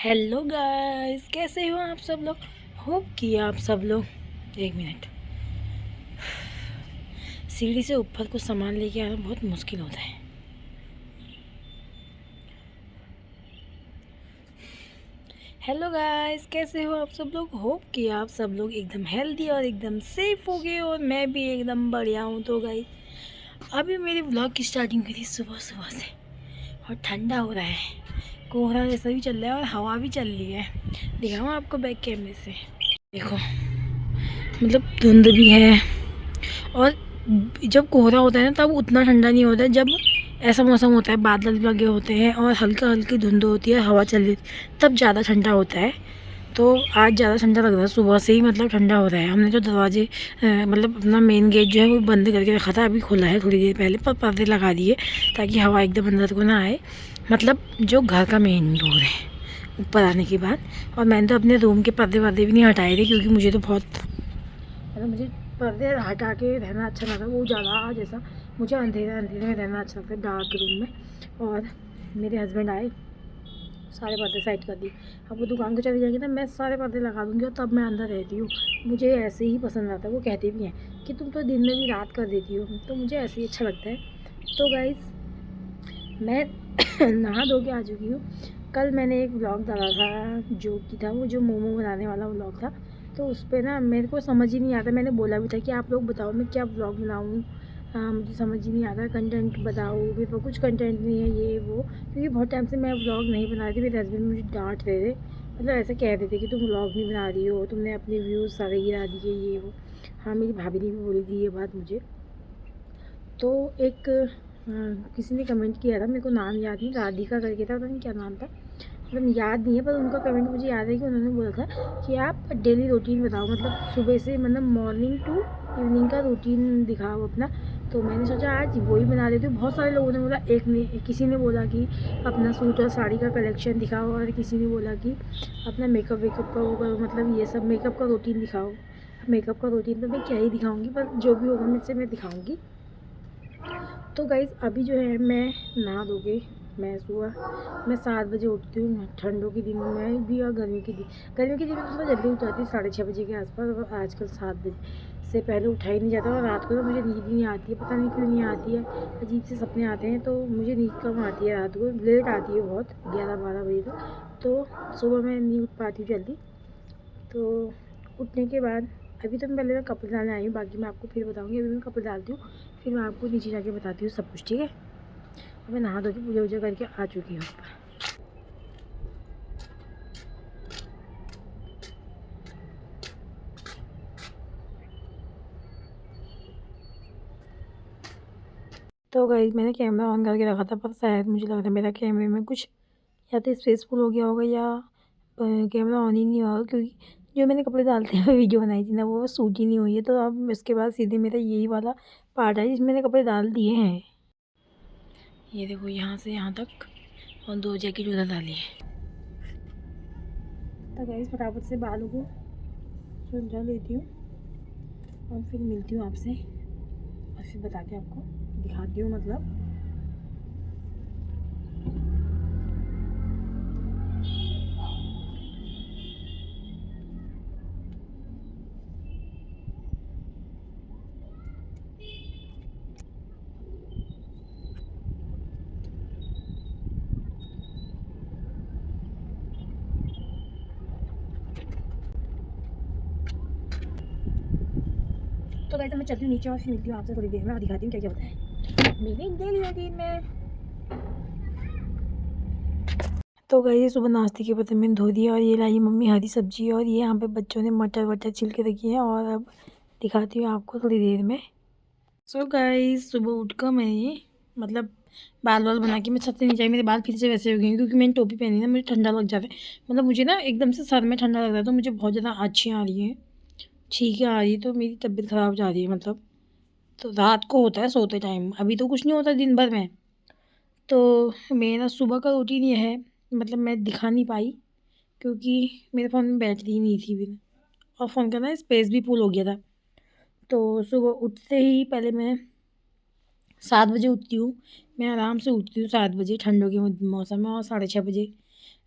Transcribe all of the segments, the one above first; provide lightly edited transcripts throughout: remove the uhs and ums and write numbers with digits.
Hello guys, कैसे हो आप सब लोग। होप कि आप सब लोग। एक मिनट। सीढ़ी से ऊपर कुछ सामान लेके आना बहुत मुश्किल होता है। हेलो गाइस, कैसे हो आप सब लोग। होप कि आप सब लोग एकदम हेल्दी और एकदम सेफ हो गए और मैं भी एकदम बढ़िया हूँ। तो गाइस, अभी मेरी व्लॉग की स्टार्टिंग हुई थी सुबह सुबह से और ठंडा हो रहा है, कोहरा जैसा भी चल रहा है और हवा भी चल रही है। दिखाऊँ आपको बैक कैमरे से। देखो, मतलब धुंध भी है और जब कोहरा होता है ना तब उतना ठंडा नहीं होता है। जब ऐसा मौसम होता है, बादल लगे होते हैं और हल्का हल्की धुंध होती है, हवा चल रही, तब ज़्यादा ठंडा होता है। तो आज ज़्यादा ठंडा लग रहा है, सुबह से ही मतलब ठंडा हो रहा है। हमने जो दरवाजे मतलब अपना मेन गेट जो है वो बंद करके रखा था, अभी खुला है थोड़ी देर पहले, पर पर्दे लगा दिए ताकि हवा एकदम अंदर को ना आए। मतलब जो घर का मेन डोर है ऊपर आने के बाद। और मैंने तो अपने रूम के पर्दे वर्दे भी नहीं हटाए थे क्योंकि मुझे तो बहुत, मतलब मुझे पर्दे हटा के रहना अच्छा लगता है। वो ज़्यादा जैसा मुझे अंधेरे अंधेरे में रहना अच्छा लगता है, डार्क रूम में। और मेरे हस्बैंड आए, सारे पर्दे साइड कर दिए। अब वो दुकान को चले जाएंगे ना, मैं सारे पर्दे लगा दूँगी और तब मैं अंदर रहती हूँ। मुझे ऐसे ही पसंद आता है। वो कहते भी हैं कि तुम तो दिन में भी रात कर देती हो, तो मुझे ऐसे ही अच्छा लगता है। तो गाइज़, मैं नहा धो के आ चुकी हूँ। कल मैंने एक व्लॉग डाला था जो कि था वो जो मोमो बनाने वाला व्लॉग था। तो उस पर ना मेरे को समझ ही नहीं आता। मैंने बोला भी था कि आप लोग बताओ मैं क्या व्लॉग बनाऊँ। हाँ, मुझे समझ ही नहीं आता, कंटेंट बताओ। मेरे पास कुछ कंटेंट नहीं है ये वो, क्योंकि बहुत टाइम से मैं व्लॉग नहीं बना रही थी। मेरे हस्बैंड मुझे डांट रहे थे, मतलब ऐसे कह रहे थे कि तुम व्लॉग नहीं बना रही हो, तुमने अपने व्यूज़ सारे गिरा दिए ये वो। हाँ, मेरी भाभी ने भी बोली थी ये बात मुझे। तो एक किसी ने कमेंट किया था, मेरे को नाम याद नहीं, राधिका करके था, पता नहीं क्या नाम था, मतलब याद नहीं है, पर उनका कमेंट मुझे याद है कि उन्होंने बोला था कि आप डेली रूटीन बताओ, मतलब सुबह से, मतलब मॉर्निंग टू इवनिंग का रूटीन दिखाओ अपना। तो मैंने सोचा आज वही बना लेती हूँ। बहुत सारे लोगों ने बोला, एक ने, किसी ने बोला कि अपना सूट और साड़ी का कलेक्शन दिखाओ, और किसी ने बोला कि अपना मेकअप वेकअप का वो करो, मतलब ये सब मेकअप का रूटीन दिखाओ। मेकअप का रूटीन तो मैं क्या ही दिखाऊंगी, पर जो भी होगा मुझसे मैं दिखाऊंगी। तो गाइज़, अभी जो है मैं नहा धो के, मैं सुबह मैं 7 बजे उठती हूँ। ठंडों के दिनों में भी और गर्मियों के दिनों में थोड़ा जल्दी उठ जाती हूँ, 6:30 बजे के आसपास। और आजकल 7 बजे से पहले उठा ही नहीं जाता। और रात को तो मुझे नींद ही नहीं आती है, पता नहीं क्यों नहीं आती है। अजीब से सपने आते हैं, तो मुझे नींद कम आती है, रात को लेट आती है बहुत, 11-12 बजे तक। तो सुबह मैं नहीं उठ पाती हूँ जल्दी। तो उठने के बाद अभी तो मैं पहले मैं कपड़े डालने आई हूँ, बाकी मैं आपको फिर बताऊँगी। अभी मैं कपड़े डालती हूँ, फिर मैं आपको नीचे जाके बताती हूँ सब कुछ, ठीक है। और मैं नहा धो के पूजा वूजा करके आ चुकी हूँ ऊपर। तो गाइस, मैंने कैमरा ऑन करके रखा था, पर शायद मुझे लग रहा है मेरा कैमरे में कुछ या तो स्पेसफुल हो गया होगा, या कैमरा ऑन ही नहीं हुआ, क्योंकि जो मैंने कपड़े डालते हुए वीडियो बनाई थी ना, वो शूट ही नहीं हुई है। तो अब इसके बाद सीधे मेरा यही वाला पार्ट है जिसमें मैंने कपड़े डाल दिए हैं। ये देखो, यहाँ से यहाँ तक, और 2 जैकेट उधर डाली है। तो गाइस, फटाफट से बालों को सुलझा लेती हूँ और फिर मिलती हूँ आपसे, और फिर बताती हूँ आपको, दिखाती हूँ मतलब। तो गाइस, मैं चलती हूँ नीचे और फिर मिलती हूँ आपसे थोड़ी देर में और दिखाती हूँ क्या क्या होता है मेरे डेली रूटीन में। तो गाइस, सुबह नाश्ते के बर्तन मैंने धो दिया और ये लाई मम्मी हरी सब्जी, और ये यहाँ पे बच्चों ने मटर वटर छिल के रखी है। और अब दिखाती हूँ आपको थोड़ी देर में। सो गाइस, सुबह उठकर मैंने, मतलब बाल वाल बना के मैं छत से नीचे आई। मेरे बाल फिर से वैसे हो गए क्योंकि मैंने टोपी पहनी ना, मुझे ठंडा लग जाता है। मतलब मुझे ना एकदम से सर में ठंडा लग रहा है, तो मुझे बहुत ज़्यादा अच्छी आ रही है, छींकें आ रही है, तो मेरी तबीयत ख़राब जा रही है मतलब। तो रात को होता है सोते टाइम, अभी तो कुछ नहीं होता दिन भर में। तो मेरा सुबह का रूटीन ये है, मतलब मैं दिखा नहीं पाई क्योंकि मेरे फ़ोन में बैटरी नहीं थी फिर, और फ़ोन का ना स्पेस भी फुल हो गया था। तो सुबह उठते ही पहले मैं 7 बजे उठती हूँ। मैं आराम से उठती हूँ 7 बजे ठंडों के मौसम में, और 6:30 बजे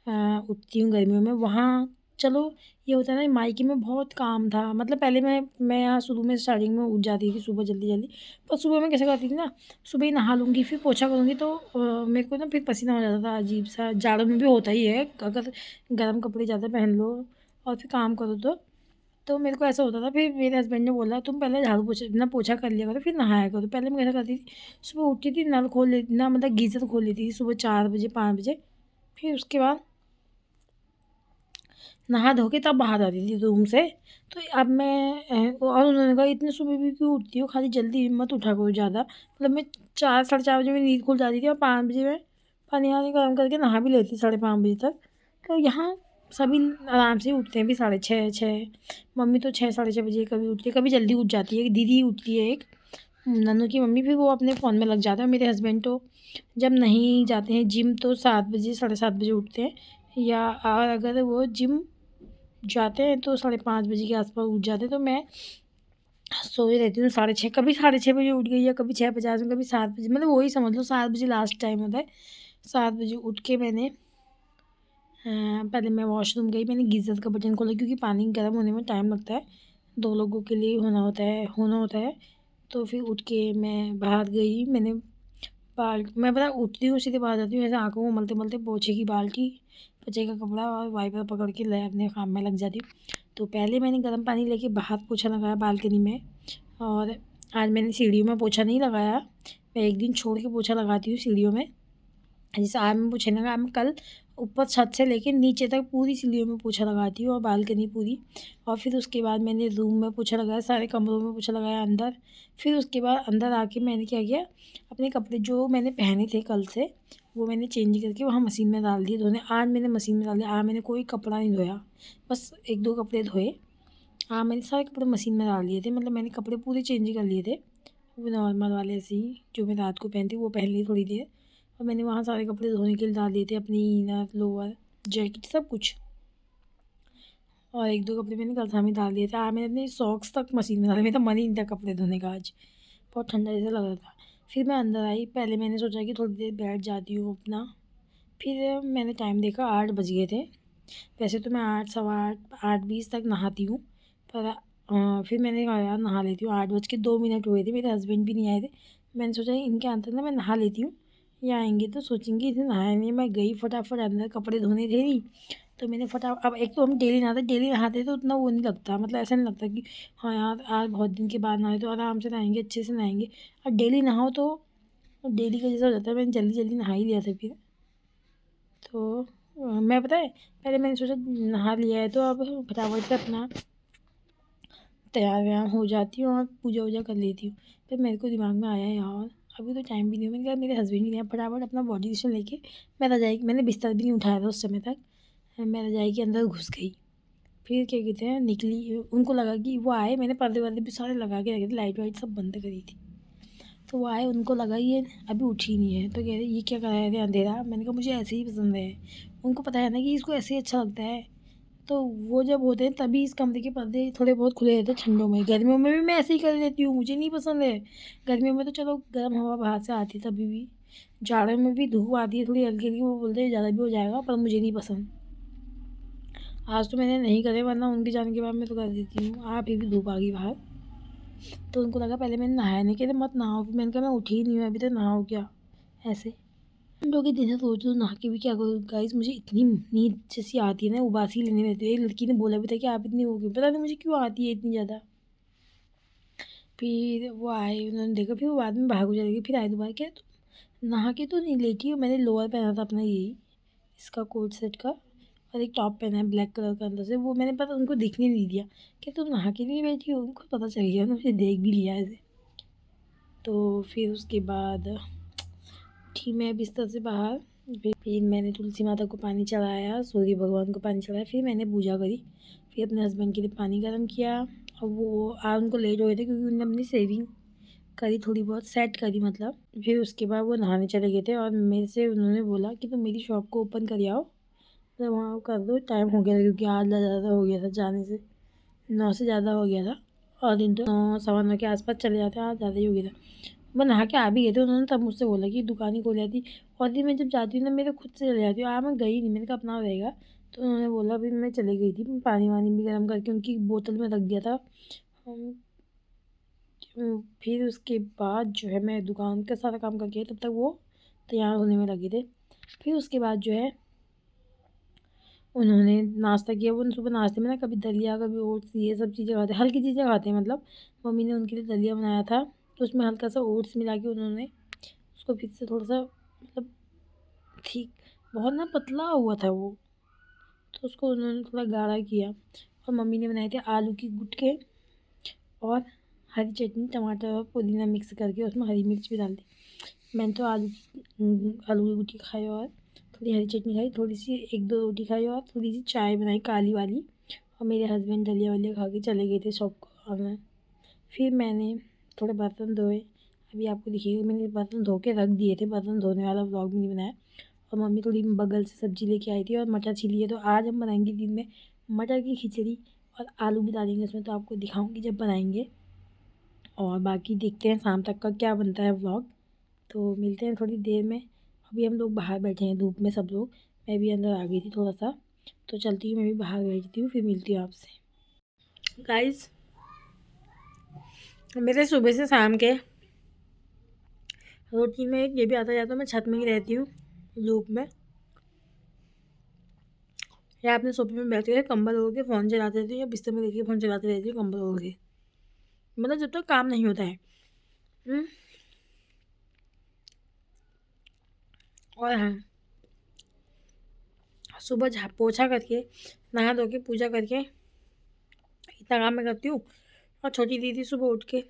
उठती हूँ गर्मियों में। वहाँ चलो ये होता है ना, मायके में बहुत काम था। मतलब पहले मैं यहाँ शुरू में स्टार्टिंग में उठ जाती थी सुबह जल्दी-जल्दी। पर सुबह मैं कैसे करती थी ना, सुबह ही नहा लूँगी, फिर पोछा करूँगी तो मेरे को ना फिर पसीना हो जाता था अजीब-सा। जाड़ों में भी होता ही है, अगर गर्म कपड़े ज़्यादा पहन लो और फिर काम करो तो मेरे को ऐसा होता था। फिर मेरे हस्बैंड ने बोला, "तुम पहले झाड़ू पोछा ना पोछा कर लिया करो, फिर नहाया करो।" पहले मैं कैसा करती थी, सुबह उठती थी, नल खोल लेती ना, मतलब गीज़र खोल लेती थी सुबह 4 बजे 5 बजे। फिर उसके बाद नहा धो के तब बाहर आती थी रूम से। तो अब मैं और उन्होंने कहा, "इतनी सुबह भी क्यों उठती हो? खाली जल्दी मत उठा करो ज़्यादा।" मतलब मैं 4 साढ़े 4 बजे मेरी नींद खुल जाती थी और 5 बजे मैं पानी-वानी गर्म करके नहा भी लेती साढ़े 5 बजे तक। तो यहाँ सभी आराम से उठते हैं भी साढ़े 6 6। मम्मी तो 6 साढ़े 6 बजे कभी उठती है, कभी जल्दी उठ जाती है। दीदी उठती है एक, नन्नू की मम्मी, फिर वो अपने फ़ोन में लग जाते हैं। मेरे हस्बैंड तो जब नहीं जाते हैं जिम तो 7 बजे साढ़े 7 बजे उठते हैं, या और अगर वो जिम जाते हैं तो साढ़े 5 बजे के आस-पास उठ जाते हैं। तो मैं सोई रहती हूँ साढ़े 6, कभी साढ़े 6 बजे उठ गई या कभी 6:50 में, कभी 7 बजे, मतलब वही समझ लो 7 बजे लास्ट टाइम होता है। 7 बजे उठ के मैंने पहले मैं वॉशरूम गई, मैंने गीज़र का बटन खोला क्योंकि पानी गर्म होने में टाइम लगता है, 2 लोगों के लिए होना होता है। तो फिर उठ के मैं बाहर गई, मैंने मैं पता उठती हूँ सीधे बाहर जाती हूँ, ऐसे आँखों को मलते-मलते पोछे की बाल्टी, पोछे का कपड़ा और वाइपर पकड़ के ले अपने काम में लग जाती हूँ। तो पहले मैंने गर्म पानी लेके बाहर पोछा लगाया बालकनी में, और आज मैंने सीढ़ियों में पोछा नहीं लगाया। मैं एक दिन छोड़ के पोछा लगाती हूँ सीढ़ियों में। जैसे आज मैं पोछा नहीं लगाया, मैं कल ऊपर छत से लेके नीचे तक पूरी सीढ़ियों में पोछा लगाती हूँ और बालकनी पूरी। और फिर उसके बाद मैंने रूम में पोछा लगाया, सारे कमरों में पोछा लगाया अंदर। फिर उसके बाद अंदर आके मैंने क्या किया, अपने कपड़े जो मैंने पहने थे कल से, वो मैंने चेंज करके वहाँ मशीन में डाल दिए धोने। आज मैंने मशीन में डाल दिया, आज मैंने कोई कपड़ा नहीं धोया, बस 1-2 कपड़े धोए। हाँ, मैंने सारे कपड़े मशीन में डाल दिए थे, मतलब मैंने कपड़े पूरे चेंज कर लिए थे। वो नॉर्मल वाले ऐसे ही जो मैं रात को पहनती हूँ वो पहन ली थोड़ी देर, और मैंने वहाँ सारे कपड़े धोने के लिए डाल दिए थे, अपनी इनर, लोअर, जैकेट सब कुछ। और 1-2 कपड़े मैंने कल शाम ही डाल दिए थे। आज मैंने अपने सॉक्स तक मशीन में डाले, मेरा मन ही नहीं था कपड़े धोने का आज, बहुत ठंडा जैसा लग रहा था। फिर मैं अंदर आई, पहले मैंने सोचा कि थोड़ी देर बैठ जाती हूँ अपना। फिर मैंने टाइम देखा, 8 बज गए थे। वैसे तो मैं 8 सवा 8 8:20 तक नहाती हूँ, पर फिर मैंने कहा यार नहा लेती हूँ। 8:02 हुए थे, मेरे हस्बैंड भी नहीं आए थे। मैंने सोचा इनके आने तक ना मैं नहा लेती हूँ, ये आएंगे तो सोचेंगे इसे नहाया नहीं। मैं गई फटाफट अंदर, कपड़े धोने थे नहीं, तो मैंने अब एक तो हम डेली नहाते तो उतना वो नहीं लगता, मतलब ऐसा नहीं लगता कि हाँ यार आज बहुत दिन के बाद नहाए तो आराम से नहाएंगे, अच्छे से नहाएंगे। और डेली नहाओ तो डेली का जैसा हो जाता है। मैंने जल्दी जल्दी नहा ही लिया था फिर। तो मैं पता है पहले मैंने सोचा नहा लिया है तो अब फटाफट से अपना तैयार व्यायाम हो जाती हूँ और पूजा वूजा कर लेती हूँ। फिर मेरे को दिमाग में आया यार अभी तो टाइम भी नहीं हुआ, मैंने कहा मेरे हस्बैंड भी नहीं आए, फटाफट अपना बॉडी लोशन लेके मैं रजाई, मैंने बिस्तर भी नहीं उठाया था उस समय तक, मैं रजाई के अंदर घुस गई। फिर क्या कहते हैं निकली, उनको लगा कि वो आए, मैंने पर्दे वर्दे भी सारे लगा के रखे थे, लाइट वाइट सब बंद करी थी। तो वो आए, उनको लगा ये अभी उठी नहीं है, तो कह रहे ये क्या कर रहे थे अंधेरा। मैंने कहा मुझे ऐसे ही पसंद है। उनको पता है ना कि इसको ऐसे ही अच्छा लगता है। तो वो जब होते हैं तभी इस कमरे के पर्दे थोड़े बहुत खुले रहते हैं ठंडों में, गर्मियों में भी मैं ऐसे ही कर लेती हूँ, मुझे नहीं पसंद है। गर्मियों में तो चलो गर्म हवा बाहर से आती है तभी भी, जाड़ों में भी धूप आती है थोड़ी हल्की हल्की, वो बोलते हैं ज़्यादा भी हो जाएगा, पर मुझे नहीं पसंद। आज तो मैंने नहीं करे, वरना उनके जाने के बाद मैं तो कर देती हूँ। फिर भी धूप आ गई बाहर, तो उनको लगा पहले मैंने नहाया नहीं, कहते मत नहाओ। फिर मैंने कहा मैं उठी ही नहीं हूँ अभी तक, नहाओ क्या ऐसे। ठंडों के दिन है तो सोच लो नहा के भी क्या करूँ गाइस, मुझे इतनी नींद जैसी आती है ना, उबासी लेने रहती है। एक लड़की ने बोला भी था कि आप इतनी हो गई, पता नहीं मुझे क्यों आती है इतनी ज़्यादा। फिर वो आए, उन्होंने देखा, फिर वो बाद में भाग चली गई। फिर आए दोबारा, क्या नहा के तो नहीं लेटी हो, मैंने लोअर पहना था अपना यही इसका कोट सेट का, और एक टॉप पहना है ब्लैक कलर का अंदर से, वो मैंने पता उनको दिखने नहीं दिया। क्या तुम नहा के नहीं बैठी हो, उनको पता चल गया, उन्होंने मुझे देख भी लिया ऐसे। तो फिर उसके बाद उठी मैं बिस्तर से बाहर, फिर मैंने तुलसी माता को पानी चढ़ाया, सूर्य भगवान को पानी चढ़ाया, फिर मैंने पूजा करी। फिर अपने हस्बैंड के लिए पानी गर्म किया। और वो उनको लेट हो गए थे क्योंकि उन्होंने अपनी सेविंग करी, थोड़ी बहुत सेट करी मतलब। फिर उसके बाद वो नहाने चले गए थे और मेरे से उन्होंने बोला कि तुम मेरी शॉप को ओपन कर आओ, तो वहाँ कर दो, टाइम हो गया था क्योंकि आज ज़्यादा हो गया था जाने से, 9 से ज़्यादा हो गया था। और दिन तो 9 सवा 9 के आसपास चले जाते हैं, आज ज़्यादा ही हो गया था। मैं नहा के आ भी गए थे, उन्होंने तब मुझसे बोला कि दुकान ही खोल जाती। और दिन मैं जब जाती हूँ ना मेरे खुद से चले जाती हूँ। मैं गई नहीं, मैंने कहा अपना रहेगा। तो उन्होंने बोला फिर मैं चली गई थी, पानी वानी भी गर्म करके उनकी बोतल में रख दिया था। फिर उसके बाद जो है मैं दुकान का सारा काम करके तब तक वो तैयार होने में लगे थे। फिर उसके बाद जो है उन्होंने नाश्ता किया। वो सुबह नाश्ते में ना कभी दलिया, कभी ओट्स, ये सब चीज़ें खाते हैं, हल्की चीज़ें खाते हैं। मतलब मम्मी ने उनके लिए दलिया बनाया था, तो उसमें हल्का सा ओट्स मिला के उन्होंने उसको फिर से थोड़ा सा मतलब ठीक, बहुत ना पतला हुआ था वो, तो उसको उन्होंने थोड़ा गाढ़ा किया। और मम्मी ने बनाए थे आलू की गुटके और हरी चटनी, टमाटर और पुदीना मिक्स करके उसमें हरी मिर्च भी डाल दी। मैंने तो आलू की गुटकी खाई और थोड़ी हरी चटनी खाई, थोड़ी सी 1-2 रोटी खाई और थोड़ी सी चाय बनाई काली वाली। और मेरे हस्बैंड दलिया वलिया खा के चले गए थे शॉप को। और फिर मैंने थोड़े बर्तन धोए, अभी आपको दिखिएगा मैंने बर्तन धो के रख दिए थे, बर्तन धोने वाला व्लॉग भी नहीं बनाया। और मम्मी थोड़ी बगल से सब्ज़ी लेके आई थी और मटर छीली है, तो आज हम बनाएंगे दिन में मटर की खिचड़ी और आलू भी डालेंगे उसमें, तो आपको दिखाऊंगी जब बनाएंगे। और बाकी देखते हैं शाम तक का क्या बनता है व्लॉग। तो मिलते हैं थोड़ी देर में। अभी हम लोग बाहर बैठे हैं धूप में सब लोग, मैं भी अंदर आ गई थी थोड़ा सा, तो चलती हूँ मैं भी बाहर बैठती हूँ, फिर मिलती हूँ आपसे। गाइस मेरे सुबह से शाम के रूटीन में एक ये भी आता जाता है, मैं छत में ही रहती हूँ धूप में, या अपने सोफे में बैठ के कंबल ओढ़ के फ़ोन चलाते रहती हूँ, या बिस्तर में लेके फ़ोन चलाते रहती हूँ कंबल ओढ़ के, मतलब जब तक काम नहीं होता है। और हाँ, सुबह पोछा करके नहा धो के पूजा करके इतना काम मैं करती हूँ। और छोटी दीदी सुबह उठ के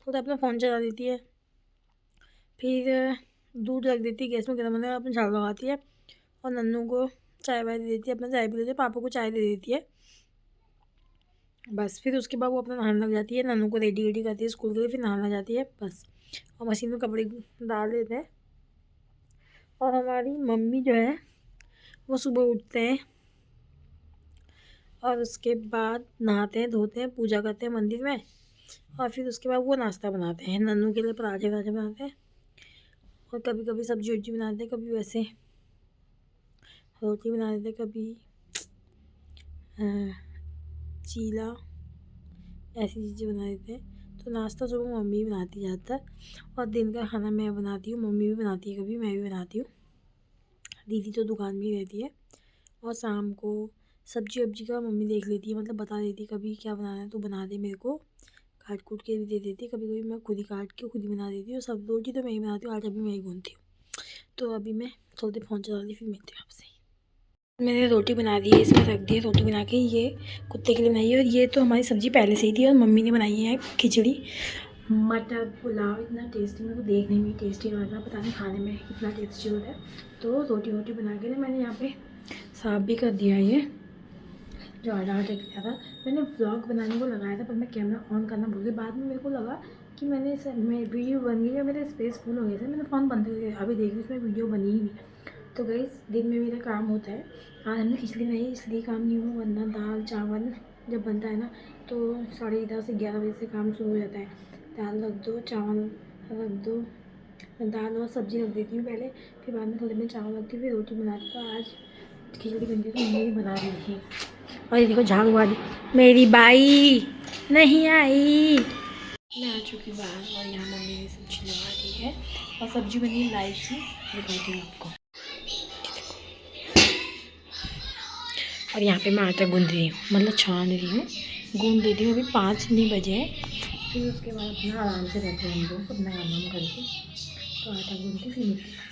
थोड़ा अपना फ़ोन चला देती है, फिर दूध रख देती है गैस में गर्म होने, अपना झाड़ू लगाती है और नन्नू को चाय वाय दे देती है, अपना चाय पी लेती है, पापा को चाय दे देती है। बस फिर उसके बाद वो अपना नहाने लग जाती है, नन्नू को रेडी वेडी करती है स्कूल के लिए, फिर नहाने जाती है बस। और मशीन में कपड़े डाल देते हैं। और हमारी मम्मी जो है वो सुबह उठते हैं और उसके बाद नहाते हैं, धोते हैं, पूजा करते हैं मंदिर में, और फिर उसके बाद वो नाश्ता बनाते हैं, नन्नू के लिए पराठे वराठे बनाते हैं, और कभी कभी सब्जी वब्जी बनाते हैं, कभी वैसे रोटी बना देते, कभी चीला, ऐसी चीज़ें बना देते हैं। तो नाश्ता सुबह मम्मी बनाती है ज़्यादातर, और दिन का खाना मैं बनाती हूँ, मम्मी भी बनाती है, कभी मैं भी बनाती हूँ, दीदी तो दुकान में ही रहती है। और शाम को सब्जी वब्जी का मम्मी देख लेती है, मतलब बता देती है कभी क्या बनाना है तो बना दे, मेरे को काट कूट के भी दे देती है, कभी कभी मैं खुद ही काट के खुद ही बना देती हूँ। सब रोटी तो मैं ही बनाती हूँ, आटा भी मैं ही गूँथती हूँ। तो अभी मैं थोड़ी देर फ़ोन चला दी, फिर मिलती हूँ आपसे। मैंने रोटी बना दी है, इसमें रख दी है रोटी बना के, ये कुत्ते के लिए बनाई है। और ये तो हमारी सब्ज़ी पहले से ही थी, और मम्मी ने बनाई है खिचड़ी मटर पुलाव, इतना टेस्टी, मेरे को देखने में टेस्टी लग रहा था, पता नहीं खाने में कितना टेस्टी होता है। तो रोटी वोटी बना के ना मैंने यहाँ पे साफ़ भी कर दिया है, ये जो आटा आटा किया था। मैंने व्लॉग बनाने को लगाया था, पर मैं कैमरा ऑन करना भूल गई। बाद में मेरे को लगा कि मैंने वीडियो बन गई और मेरे स्पेस फुल हो गए थे, मैंने फ़ोन बंद कर दिया। अभी देखिए उसमें वीडियो बनी ही नहीं। तो गाइस दिन में मेरा काम होता है, आज हमने खिचड़ी नहीं इसलिए काम नहीं हुआ, वरना दाल चावल जब बनता है ना तो 10:30 से 11 बजे से काम शुरू हो जाता है। दाल रख दो, चावल रख दो, दाल और सब्ज़ी रख देती हूँ पहले, फिर बाद में थोड़ी देर चावल रखती हूँ, फिर रोटी बनाती हूँ। तो आज खिचड़ी बन गई तो मम्मी बना रही थी। और ये देखो झाड़ू वाली मेरी बाई नहीं आई। मैं आ चुकी बाहर और यहाँ मम्मी ने सब्जी लगा दी है, और सब्जी बनी लाइट सी, दिखाती हूँ आपको। और यहाँ पे मैं आटा गूँध रही हूँ, मतलब छान रही हूँ, गूँध देती हूँ। अभी 5 नहीं बजे हैं, फिर उसके बाद अपना आराम से रहते हैं हम लोग अपना काम वाम करके। तो आटा गूँध के फिर मिलती हूँ।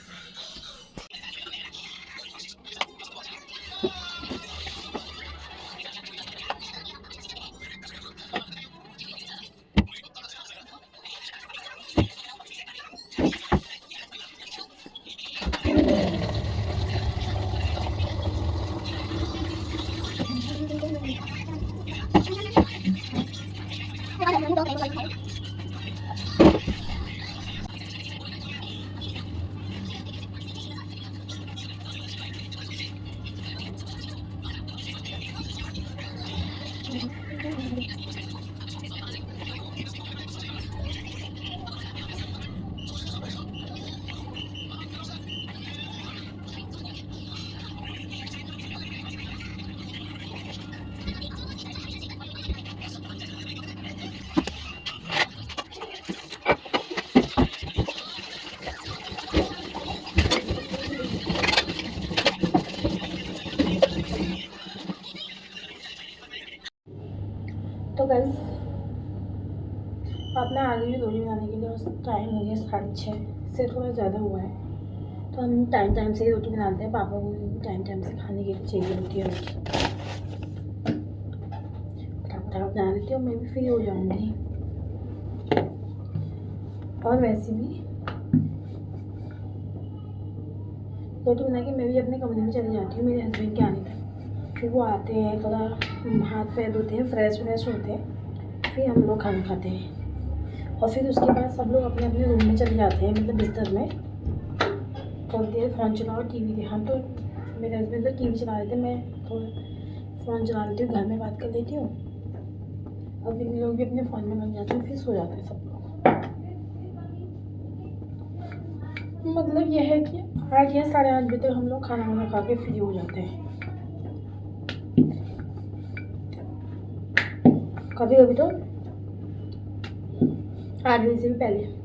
गाइस, अब मैं आ गई हूँ रोटी बनाने के लिए और टाइम हो गया 6:30 से थोड़ा ज़्यादा हुआ है। तो हम टाइम टाइम से ही रोटी बनाते हैं, पापा को टाइम टाइम से खाने के लिए चाहिए होती है रोटी। फटाफट बना लेती हूँ, मैं भी फ्री हो जाऊँगी। और वैसे भी रोटी बना के मैं भी अपने कमरे में चली जाती हूँ मेरे हस्बैंड के आने तक। फिर वो आते हैं, थोड़ा हाथ पैर धोते हैं, फ्रेश होते हैं, फिर हम लोग खाना खाते हैं। और फिर उसके बाद सब लोग अपने अपने रूम में चले जाते हैं, मतलब बिस्तर में। थोड़ी देर फ़ोन चलाओ, टीवी देखा। तो मेरे हस्बैंड तो टीवी चला रहे थे, मैं थोड़ा फ़ोन चला लेती हूँ, घर में बात कर लेती हूँ। और फिर लोग भी अपने फ़ोन में लग जाते हैं, फिर सो जाते हैं सब लोग। मतलब यह है कि 8 या 8:30 बजे तक हम लोग खाना वाना खा के फ्री हो जाते हैं। कभी कभी तो 8 बजे से भी पहले।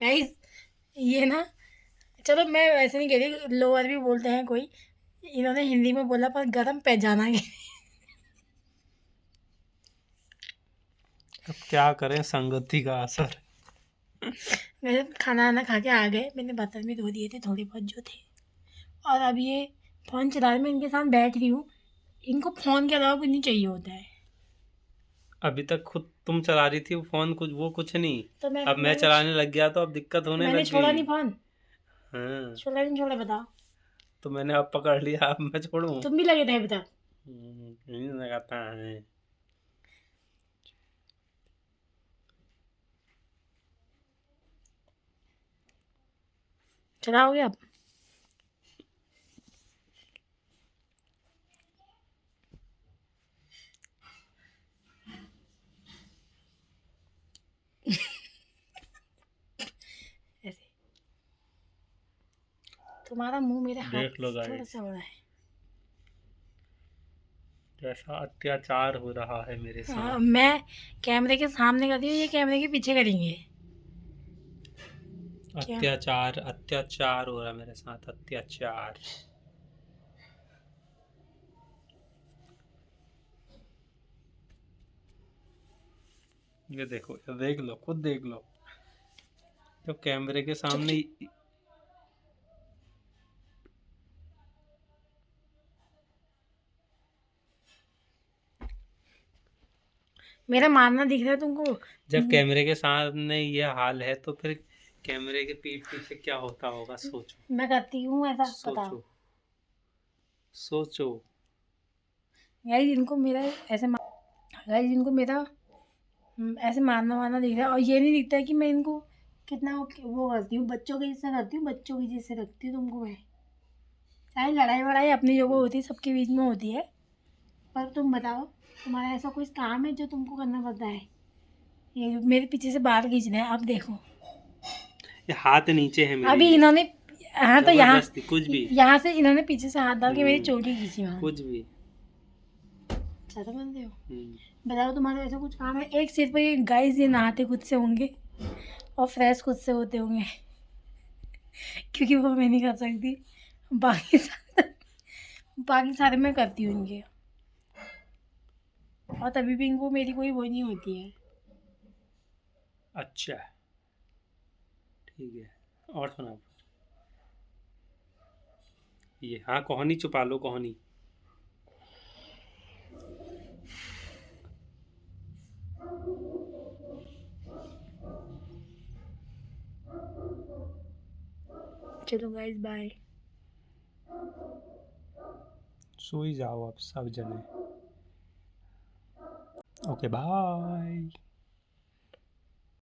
गाइस, ये ना, चलो मैं वैसे नहीं कह रही, लोअर भी बोलते हैं कोई, इन्होंने हिंदी में बोला पर गरम पैजाना के। अब क्या करें, संगति का असर। वैसे खाना वाना खा के आ गए, मैंने बर्तन भी धो दिए थे थोड़े बहुत जो थे। और अब ये फ़ोन चला रहे, मैं इनके साथ बैठ रही हूँ। इनको फ़ोन के अलावा कुछ नहीं चाहिए होता है। अभी तक खुद तुम चला रही थी फोन, कुछ वो कुछ नहीं। तो अब मैं चलाने लग गया तो अब दिक्कत होने मैंने लग छोड़ा गई। नहीं फ़ोन। हाँ, छोड़ा नहीं छोड़ा बताओ। तो मैंने अब पकड़ लिया, अब मैं छोड़ूं? तुम भी लगे थे अभी तक। नहीं लगाता है। चलाओगे अब? ऐसे तुम्हारा मुंह मेरे हाथ देख लो थोड़ा गाइस, सा बड़ा है। जैसा अत्याचार हो रहा है मेरे हाँ, साथ। मैं कैमरे के सामने करती हूँ, ये कैमरे के पीछे करेंगे। क्या? अत्याचार अत्याचार हो रहा है मेरे साथ, अत्याचार। ये देखो, ये देख लो, खुद देख लो, तो कैमरे के चुप सामने चुप। मेरा मारना दिख रहा है तुमको? जब कैमरे के सामने ये हाल है तो फिर कैमरे के पीठ पीछे क्या होता होगा, सोचो। मैं करती हूँ ऐसा, बताओ। सोचो, सोचो। गाइस इनको मेरा ऐसे गाइस इनको मेरा ऐसे मारना वारना दिख रहा है। और ये नहीं दिखता है कि मैं इनको कितना वो करती हूँ, बच्चों के जैसे करती हूँ, बच्चों की जैसे रखती हूँ तुमको मैं। चाहे लड़ाई वड़ाई अपनी जगह होती है, सबके बीच में होती है, पर तुम बताओ, तुम्हारा ऐसा कोई काम है जो तुमको करना पड़ता है? ये मेरे पीछे से बाल खींचना है, अब देखो। ये हाथ नीचे है मेरे, अभी ये इन्होंने, हाँ तो यहाँ, जबरदस्ती कुछ भी। यहाँ से इन्होंने पीछे से हाथ डाल के मेरी हम्म, चोटी खींची वहाँ। कुछ भी। ज़्यादा बनते हो। हम्म, बताओ तुम्हारा ऐसा कुछ काम है? एक सिर्फ ये गाइस, ये नहाते खुद से होंगे और फ्रेश खुद से होते होंगे क्योंकि वो मैं नहीं कर सकती। बाकी सारे मैं करती हूँ इनके, और तभी भी इनको मेरी कोई वो नहीं होती है। अच्छा ठीक है, और सुनाओ। ये हाँ, कोहनी छुपा लो, कोहनी। चलो गाइस, बाय। सो ही जाओ अब सब जने। Okay bye.